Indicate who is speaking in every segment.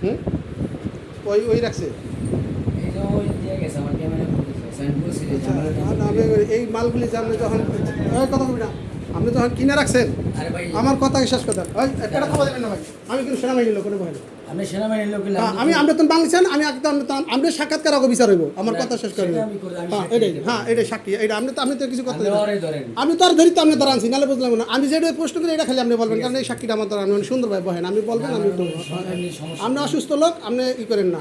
Speaker 1: হুম ওই রাখছে
Speaker 2: এই যে ওই দিয়ে গেছে আমার ক্যামেরা সাইন করছি যে
Speaker 1: আমি এই মালগুলি যে আপনি যখন কথা বলি না আপনি যখন কিনে রাখছেন
Speaker 2: আরে ভাই
Speaker 1: আমার কথা বিশ্বাস করতেন একটা কথা দেবেন না ভাই আমি কিন্তু সেনাবাহিনীর লোক বলেন
Speaker 2: আপনি সেনাবাহিনীর লোক
Speaker 1: আমি আমরা তো বাংলাদেশ আমি একদম আমরা সাক্ষাৎকার আগে বিচার হইব আমার কথা শেষ করে হ্যাঁ এটাই সাক্ষী এটা আপনি তো কিছু কথা আমি তো আর ধরি তো আপনি ধরানছি নাহলে বুঝলাম না আমি যেটা প্রশ্ন করি এটা খালি আপনি বলবেন কারণ এই সাক্ষীটা আমার ধরান সুন্দর ভাই বহেন আমি বলবেন আমি আপনি অসুস্থ লোক আপনি ই করেন না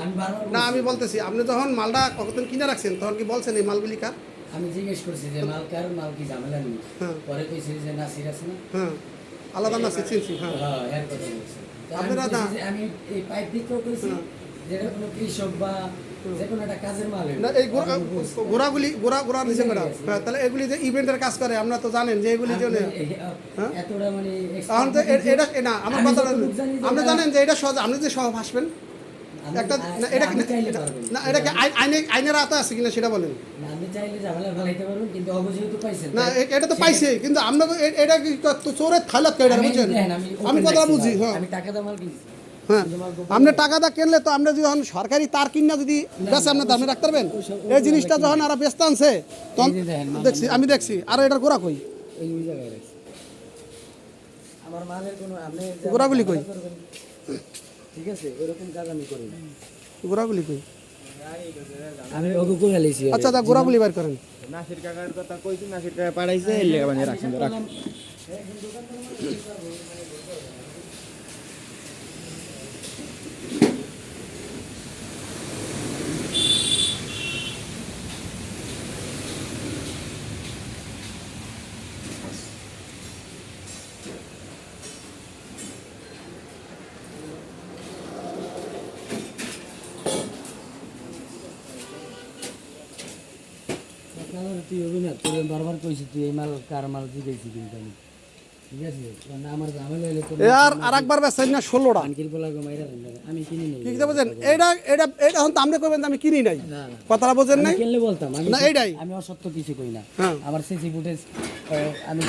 Speaker 1: না আমি বলতেছি আপনি যখন মালটা কতদিন কিনে রাখছেন তখন কি বলছেন এই মালগুলি কার
Speaker 2: আমি জিজ্ঞেস করছি যে মাল কার মাল কি ঝামেলা নেই পরে কইছি যে নাসির আছে না
Speaker 1: হ্যাঁ আলাদা নাসির চিনছি হ্যাঁ
Speaker 2: এর কথা বলছি
Speaker 1: আপনারা
Speaker 2: আমি এই পাইপ দিতেও কইছি যেটা কোনো কৃষক বা যে কোনো একটা কাজের মাল
Speaker 1: না এই গোড়া নিচে করা হ্যাঁ তাহলে এগুলি যে ইভেন্টের কাজ করে আমরা তো জানেন যে এগুলি যে
Speaker 2: এতটা মানে
Speaker 1: এখন তো এটা না আমার কথা আপনি জানেন যে এটা সহজ আপনি যে সহ ভাসবেন একটা না এটা কি না এটা কি আইনের আওতায় আছে কিনা সেটা বলেন
Speaker 2: আমি চাইলে ঝামেলা ফেলাইতে পারবো কিন্তু অবশ্যই পাইছেন
Speaker 1: না এটা তো পাইছে কিন্তু আমরা তো এটা কি চোরের থাইলাত কইরা বুঝছেন আমি কথা বুঝি হ্যাঁ
Speaker 2: আমি টাকা দাম কিনছি
Speaker 1: হ্যাঁ আপনি টাকা দা কিনলে তো আমরা যখন সরকারি তার কিনা যদি বেচে আপনি দামে রাখতে পারবেন এই জিনিসটা যখন আর ব্যস্ত আনছে তখন দেখছি আমি দেখছি আর এটার গোড়া কই
Speaker 2: এই জায়গায় রাখছি আমার মালের কোনো আপনি
Speaker 1: গোড়াগুলি কই
Speaker 2: ঠিক আছে এরকম কাজ আমি করি না
Speaker 1: গোড়াগুলি কই
Speaker 2: আমি ওকে কই আলাইছি
Speaker 1: আচ্ছা দা গোড়াগুলি বের করেন
Speaker 3: নাসির কাকার কথা কইছি নাসির কাকা পাঠাইছে এই লেগে বানিয়ে রাখছেন
Speaker 2: তুই হবি না তোর বারবার কইছি তুই এই মাল কার মাল দিয়েছি কিন্তু আমি ঠিক আছে কারণ আমার ঝামেলা হইলে তো
Speaker 1: আর একবার বেচেন না 16টা
Speaker 2: আনকির বলা গো মাইরা আমি কিনি নাই
Speaker 1: কি কথা বলেন এটা এখন তো আমরা কইবেন আমি কিনি নাই কথাটা বুঝেন নাই
Speaker 2: কিনলে বলতাম
Speaker 1: না এইটাই
Speaker 2: আমি অসত্য কিছু কই না
Speaker 1: হ্যাঁ
Speaker 2: আমার সিসি ফুটেজ আমি